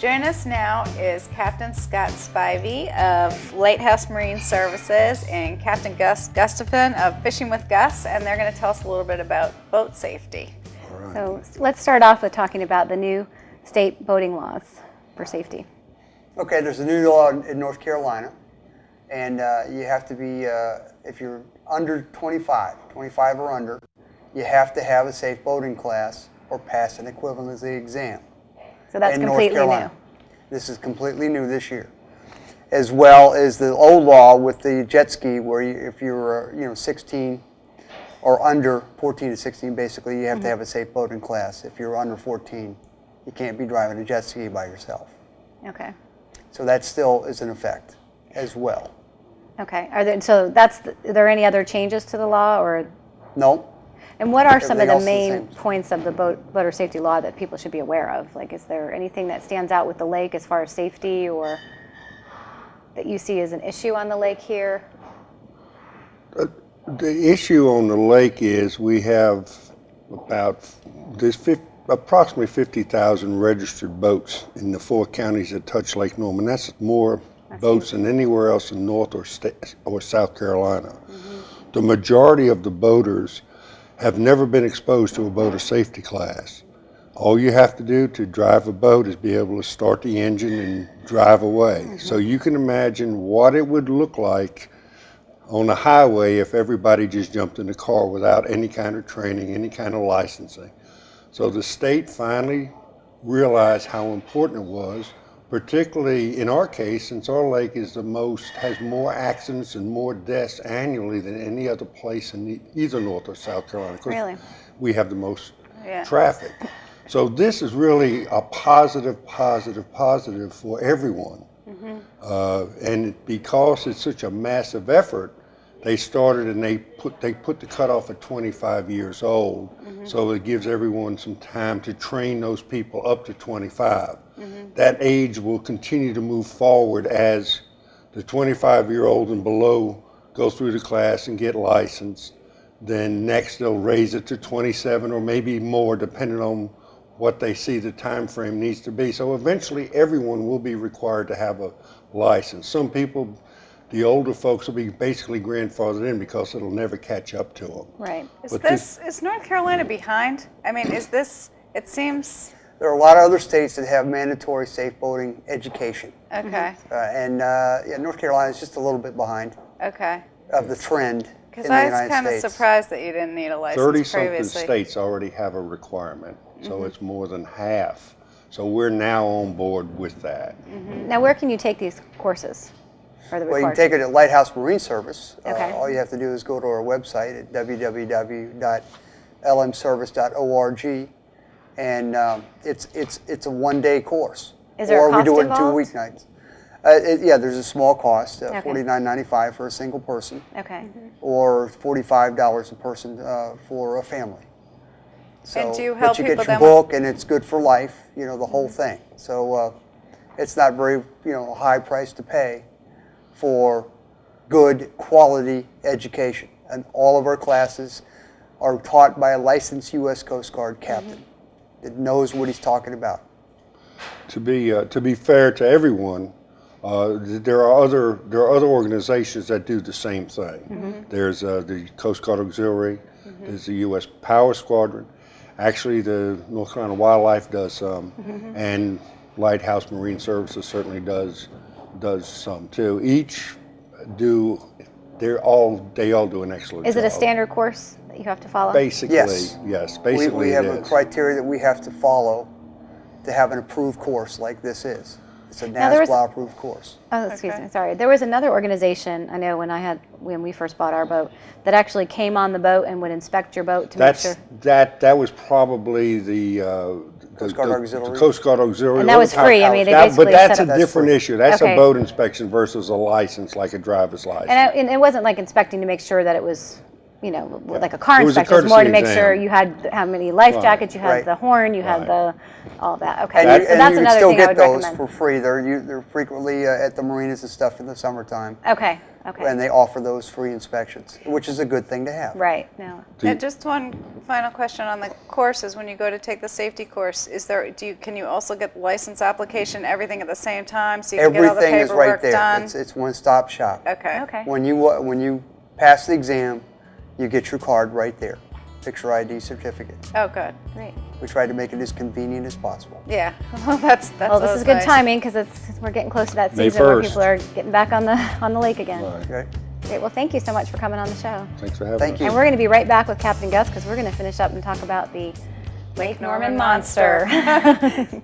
Joining us now is Captain Scott Spivey of Lighthouse Marine Services and Captain Gus Gustafson of Fishing with Gus, and they're going to tell us a little bit about boat safety. Right. So let's start off with talking about the new state boating laws for safety. Okay, there's a new law in North Carolina, and you have to be, if you're under 25 or under, you have to have a safe boating class or pass an equivalency exam. So that's completely new. This is completely new this year, as well as the old law with the jet ski, where if you're 16 or under 14 to 16, basically you have to have a safe boating class. If you're under 14, you can't be driving a jet ski by yourself. Okay. So that still is in effect as well. Okay. Are there any other changes to the law, or? No. And what are some of Everything the else is the main same. points of the boater safety law that people should be aware of? Like, is there anything that stands out with the lake as far as safety, or that you see as an issue on the lake here? The issue on the lake is we have approximately 50,000 registered boats in the 4 counties that touch Lake Norman. That's more boats than anywhere else in North or South Carolina. The majority of the boaters have never been exposed to a boater safety class. All you have to do to drive a boat is be able to start the engine and drive away. So you can imagine what it would look like on the highway if everybody just jumped in the car without any kind of training, any kind of licensing. So the state finally realized how important it was, particularly in our case, since our lake is has more accidents and more deaths annually than any other place in either North or South Carolina. Really? We have the most traffic. So this is really a positive for everyone. And because it's such a massive effort, they started and they put the cutoff at 25 years old. So it gives everyone some time to train those people up to 25. That age will continue to move forward as the 25-year-old and below go through the class and get licensed. Then next they'll raise it to 27 or maybe more, depending on what they see the time frame needs to be. So eventually everyone will be required to have a license. Some people, the older folks, will be basically grandfathered in because it'll never catch up to them. Right. Is North Carolina behind? I mean, it seems... There are a lot of other states that have mandatory safe boating education. Okay. North Carolina is just a little bit behind Okay. of the trend in Because the I United was kind of States. surprised that you didn't need a license 30-something previously. states already have a requirement, so it's more than half. So we're now on board with that. Now, where can you take these courses? Or the Well, you can required- take it at Lighthouse Marine Service. Okay. All you have to do is go to our website at www.lmservice.org, and it's a one-day course. Is there a or we cost do it in 2 involved? weeknights. There's a small cost, $49.95 for a single person, Okay. or $45 a person for a family. So, And do you help but you people get your then with- book, and it's good for life. The whole thing. So it's not very high price to pay for good quality education, and all of our classes are taught by a licensed U.S. Coast Guard captain that knows what he's talking about. To be fair to everyone, there are other organizations that do the same thing. There's the Coast Guard Auxiliary. There's the U.S. Power Squadron. Actually, the North Carolina Wildlife does some, and Lighthouse Marine Services certainly does some too. They all do an excellent job. Is it a standard course that you have to follow? Basically, Yes. yes. Basically, we have it a is. criteria that we have to follow to have an approved course like this is. It's a Now, there was- NASBLA approved course. Oh, excuse Okay. me. Sorry. There was another organization I know when we first bought our boat that actually came on the boat and would inspect your boat to make sure. That was probably the Coast Guard Auxiliary. The Coast Guard Auxiliary. And that was free. I mean, they But basically that's set a up. different issue. That's Okay. a boat inspection versus a license, like a driver's license. And it wasn't like inspecting to make sure that it was, like a car It was a inspection. It was more to make courtesy sure exam. you had how many life Right. jackets, you had Right. the horn, you had Right. all that. Okay, And so you, and that's you can another still thing I get would those recommend. for free. They're frequently at the marinas and stuff in the summertime. Okay. Okay. And they offer those free inspections, which is a good thing to have. Right. No. And just one final question on the courses. When you go to take the safety course, can you also get the license application, everything at the same time, so you can get all the Everything is right paperwork there. done? It's one-stop shop. Okay. Okay. When you pass the exam, you get your card right there, picture ID certificate. Oh, good. Great. We try to make it as convenient as possible. Yeah. Well, that's Well, this always is good nice. timing because we're getting close to that May season where 1st. people are getting back on the lake again. Right. Okay. Great. Well, thank you so much for coming on the show. Thanks for having Thank us. you. And we're going to be right back with Captain Gus because we're going to finish up and talk about the Lake Norman Norman Monster.